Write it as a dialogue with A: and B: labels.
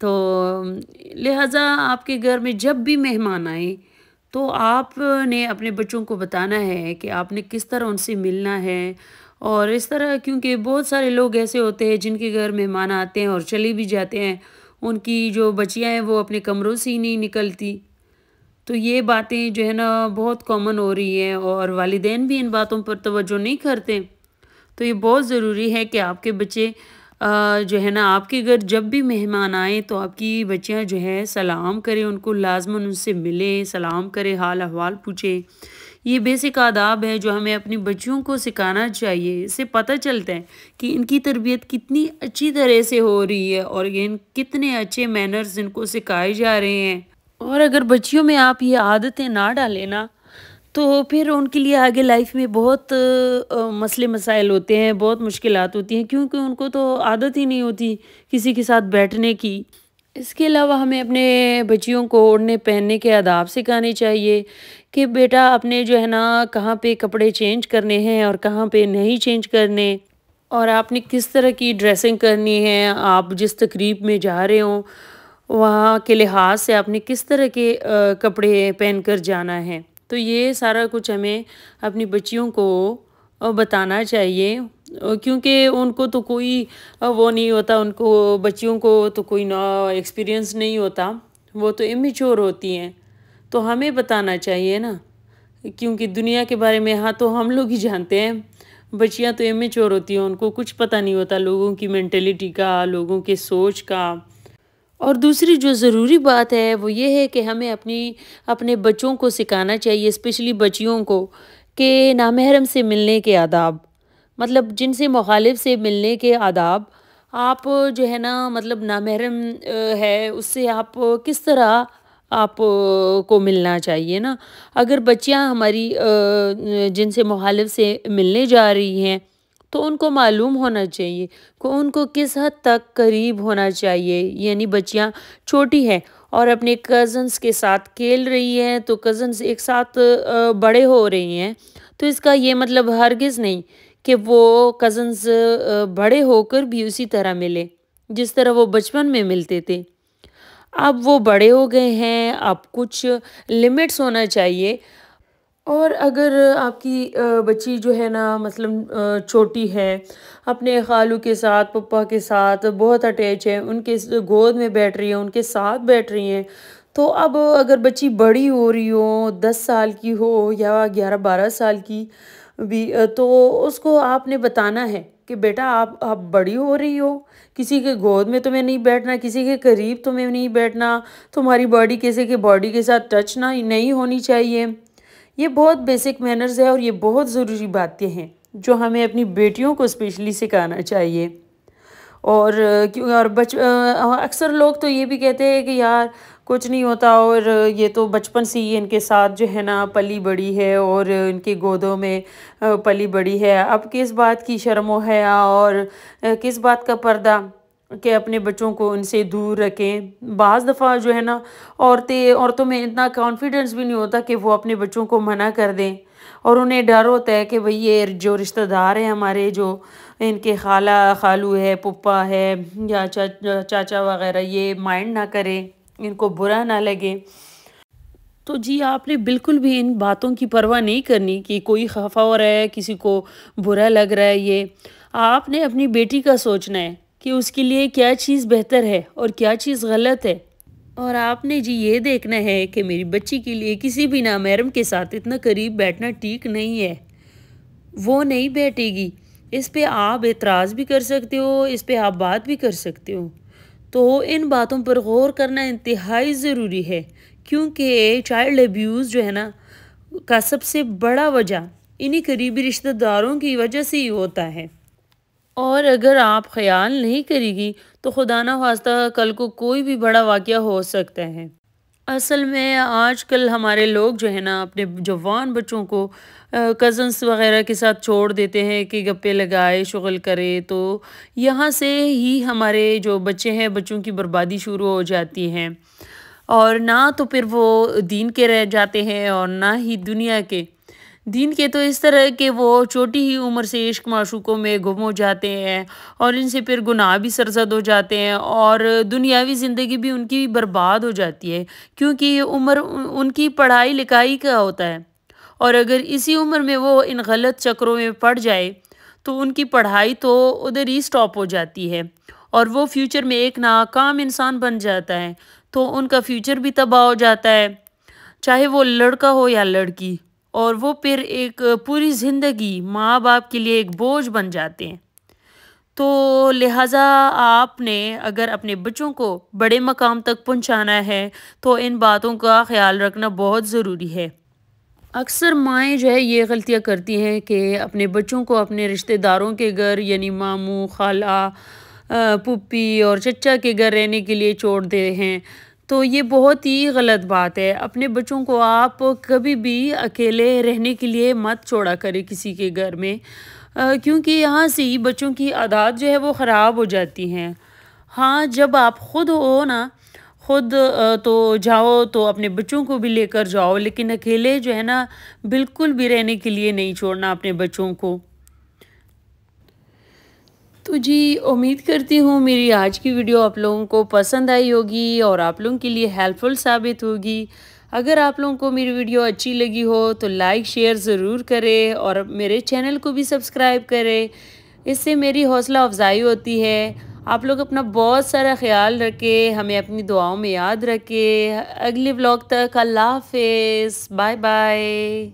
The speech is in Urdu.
A: تو لہٰذا آپ کے گھر میں جب بھی مہمان آئیں تو آپ نے اپنے بچوں کو بتانا ہے کہ آپ نے کس طرح ان سے ملنا ہے، اور اس طرح، کیونکہ بہت سارے لوگ ایسے ہوتے ہیں جن کے گھر مہمان آتے ہیں اور چلے بھی جاتے ہیں، ان کی جو بچیاں ہیں وہ اپنے کمروں سے ہی نہیں نکلتی۔ تو یہ باتیں جو ہے نا بہت کامن ہو رہی ہیں، اور والدین بھی ان باتوں پر توجہ نہیں کرتے۔ تو یہ بہت ضروری ہے کہ آپ کے بچے جو ہے نا آپ کے گھر جب بھی مہمان آئیں تو آپ کی بچیاں جو ہے سلام کریں، ان کو لازماً ان سے ملیں، سلام کریں، حال احوال پوچھیں۔ یہ بیسک آداب ہے جو ہمیں اپنی بچیوں کو سکھانا چاہیے۔ اس سے پتہ چلتا ہے کہ ان کی تربیت کتنی اچھی طرح سے ہو رہی ہے، اور ان کتنے اچھے مینرز ان کو سکھائے جا رہے ہیں۔ اور اگر بچیوں میں آپ یہ عادتیں نہ ڈالیں نا، تو پھر ان کے لیے آگے لائف میں بہت مسئلے مسائل ہوتے ہیں، بہت مشکلات ہوتی ہیں، کیونکہ ان کو تو عادت ہی نہیں ہوتی کسی کے ساتھ بیٹھنے کی۔ اس کے علاوہ ہمیں اپنے بچیوں کو اوڑھنے پہننے کے آداب سکھانے چاہیے کہ بیٹا اپنے جو ہے نا کہاں پہ کپڑے چینج کرنے ہیں اور کہاں پہ نہیں چینج کرنے، اور آپ نے کس طرح کی ڈریسنگ کرنی ہے۔ آپ جس تقریب میں جا رہے ہوں وہاں کے لحاظ سے آپ نے کس طرح کے کپڑے پہن کر جانا ہے۔ تو یہ سارا کچھ ہمیں اپنی بچیوں کو بتانا چاہیے، کیونکہ ان کو تو کوئی وہ نہیں ہوتا، ان کو بچیوں کو تو کوئی ایکسپیرینس نہیں ہوتا، وہ تو امیچور ہوتی ہیں۔ تو ہمیں بتانا چاہیے نا، کیونکہ دنیا کے بارے میں ہاں تو ہم لوگ ہی جانتے ہیں، بچیاں تو امیچور ہوتی ہیں، ان کو کچھ پتہ نہیں ہوتا لوگوں کی مینٹیلیٹی کا، لوگوں کے سوچ کا۔ اور دوسری جو ضروری بات ہے وہ یہ ہے کہ ہمیں اپنے بچوں کو سکھانا چاہیے، اسپیشلی بچیوں کو، کہ نامحرم سے ملنے کے آداب، مطلب جن سے مخالف سے ملنے کے آداب۔ آپ جو ہے نا مطلب نامحرم ہے اس سے آپ کس طرح آپ کو ملنا چاہیے نا۔ اگر بچیاں ہماری جن سے مخالف سے ملنے جا رہی ہیں تو ان کو معلوم ہونا چاہیے کہ ان کو کس حد تک قریب ہونا چاہیے، یعنی بچیاں چھوٹی ہیں اور اپنے کزنس کے ساتھ کھیل رہی ہیں تو کزنس ایک ساتھ بڑے ہو رہی ہیں، تو اس کا یہ مطلب ہرگز نہیں کہ وہ کزنس بڑے ہو کر بھی اسی طرح ملے جس طرح وہ بچپن میں ملتے تھے۔ اب وہ بڑے ہو گئے ہیں، اب کچھ لمٹس ہونا چاہیے۔ اور اگر آپ کی بچی جو ہے نا مثلاً چھوٹی ہے، اپنے خالو کے ساتھ، پپا کے ساتھ بہت اٹیچ ہے، ان کے گود میں بیٹھ رہی ہیں، ان کے ساتھ بیٹھ رہی ہیں، تو اب اگر بچی بڑی ہو رہی ہو، 10 سال کی ہو یا 11-12 سال کی بھی، تو اس کو آپ نے بتانا ہے کہ بیٹا آپ بڑی ہو رہی ہو، کسی کے گود میں تمہیں نہیں بیٹھنا، کسی کے قریب تمہیں نہیں بیٹھنا، تمہاری باڈی کسی کے باڈی کے ساتھ ٹچ نہیں ہونی چاہیے۔ یہ بہت بیسک مینرز ہے اور یہ بہت ضروری باتیں ہیں جو ہمیں اپنی بیٹیوں کو اسپیشلی سکھانا چاہیے۔ اور اکثر لوگ تو یہ بھی کہتے ہیں کہ یار کچھ نہیں ہوتا، اور یہ تو بچپن سے ہی ان کے ساتھ جو ہے نا پلی بڑی ہے اور ان کے گودوں میں پلی بڑی ہے، اب کس بات کی شرم و حیا اور کس بات کا پردہ کہ اپنے بچوں کو ان سے دور رکھیں۔ بعض دفعہ جو ہے نا عورتوں میں اتنا کانفیڈنس بھی نہیں ہوتا کہ وہ اپنے بچوں کو منع کر دیں، اور انہیں ڈر ہوتا ہے کہ بھئی یہ جو رشتہ دار ہیں ہمارے، جو ان کے خالہ خالو ہے، پپا ہے یا چاچا وغیرہ، یہ مائنڈ نہ کریں، ان کو برا نہ لگے۔ تو جی آپ نے بالکل بھی ان باتوں کی پرواہ نہیں کرنی کہ کوئی خفا ہو رہا ہے، کسی کو برا لگ رہا ہے۔ یہ آپ نے اپنی بیٹی کا سوچنا ہے کہ اس کے لیے کیا چیز بہتر ہے اور کیا چیز غلط ہے، اور آپ نے جی یہ دیکھنا ہے کہ میری بچی کے لیے کسی بھی نامحرم کے ساتھ اتنا قریب بیٹھنا ٹھیک نہیں ہے، وہ نہیں بیٹھے گی۔ اس پہ آپ اعتراض بھی کر سکتے ہو، اس پہ آپ بات بھی کر سکتے ہو۔ تو ان باتوں پر غور کرنا انتہائی ضروری ہے، کیونکہ چائلڈ ایبیوز جو ہے نا کا سب سے بڑا وجہ انہی قریبی رشتہ داروں کی وجہ سے ہی ہوتا ہے۔ اور اگر آپ خیال نہیں کرے گی تو خدا نہ خواستہ کل کو کوئی بھی بڑا واقعہ ہو سکتا ہے۔ اصل میں آج کل ہمارے لوگ جو ہے نا اپنے جوان بچوں کو کزنس وغیرہ کے ساتھ چھوڑ دیتے ہیں کہ گپے لگائے، شغل کرے، تو یہاں سے ہی ہمارے جو بچے ہیں بچوں کی بربادی شروع ہو جاتی ہے، اور نہ تو پھر وہ دین کے رہ جاتے ہیں اور نہ ہی دنیا کے۔ دین کے تو اس طرح کہ وہ چھوٹی ہی عمر سے عشق معشوقوں میں گم ہو جاتے ہیں اور ان سے پھر گناہ بھی سرزد ہو جاتے ہیں اور دنیاوی زندگی بھی ان کی برباد ہو جاتی ہے، کیونکہ یہ عمر ان کی پڑھائی لکھائی کا ہوتا ہے، اور اگر اسی عمر میں وہ ان غلط چکروں میں پڑ جائے تو ان کی پڑھائی تو ادھر ہی سٹاپ ہو جاتی ہے اور وہ فیوچر میں ایک ناکام انسان بن جاتا ہے، تو ان کا فیوچر بھی تباہ ہو جاتا ہے، چاہے وہ لڑکا ہو یا لڑکی، اور وہ پھر ایک پوری زندگی ماں باپ کے لیے ایک بوجھ بن جاتے ہیں۔ تو لہٰذا آپ نے اگر اپنے بچوں کو بڑے مقام تک پہنچانا ہے تو ان باتوں کا خیال رکھنا بہت ضروری ہے۔ اکثر مائیں جو ہے یہ غلطیاں کرتی ہیں کہ اپنے بچوں کو اپنے رشتہ داروں کے گھر یعنی ماموں، خالہ، پھوپھی اور چچا کے گھر رہنے کے لیے چھوڑ دے ہیں، تو یہ بہت ہی غلط بات ہے۔ اپنے بچوں کو آپ کبھی بھی اکیلے رہنے کے لیے مت چھوڑا کرے کسی کے گھر میں، کیونکہ یہاں سے ہی بچوں کی عادات جو ہے وہ خراب ہو جاتی ہیں۔ ہاں، جب آپ خود ہو نا، خود تو جاؤ تو اپنے بچوں کو بھی لے کر جاؤ، لیکن اکیلے جو ہے نا بالکل بھی رہنے کے لیے نہیں چھوڑنا اپنے بچوں کو۔ تو جی، امید کرتی ہوں میری آج کی ویڈیو آپ لوگوں کو پسند آئی ہوگی اور آپ لوگوں کے لیے ہیلپ فل ثابت ہوگی۔ اگر آپ لوگوں کو میری ویڈیو اچھی لگی ہو تو لائک شیئر ضرور کریں اور میرے چینل کو بھی سبسکرائب کریں، اس سے میری حوصلہ افزائی ہوتی ہے۔ آپ لوگ اپنا بہت سارا خیال رکھیں، ہمیں اپنی دعاؤں میں یاد رکھیں۔ اگلے ولاگ تک اللہ حافظ، بائے بائے۔